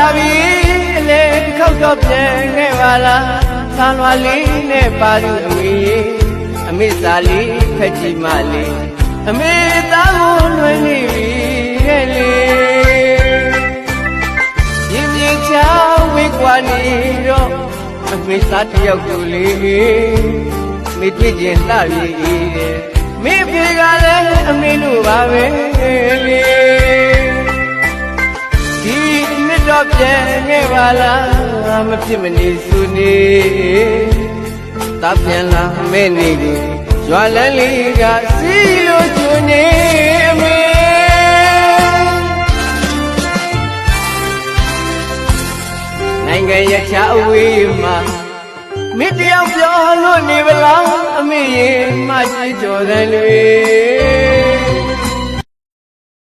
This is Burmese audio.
လာပြီလေခောက်တော့ပြန်ခဲ့ပါလားဆံလွာလေးနဲ့ပါသူအမေစာလေးဖက်ကြည့်မလေးအမေသားကိုလွှဲနေပြီရဲ့လေရင်မြေချောင်းဝေးကွာနေတော့အမေသားတယောက်ကိုလေးမေတွေ့ခြင်းလှပြီတဲ့မေဖေကလည်းအမေတို့ပါပဲလေဒီနှစ်တော့ပြန်ခဲ့ပါလားမဖြစ်မနေစုနေတာပြန်လာမဲနေကိုရွာလန်းလေးကစီလို့ကျွနေမေနိုင်ငံရချအဝေးမှာမိတယောက်ပြောလို့နေပလားအမေရင်မကြည့်ကြော်တယ်လေ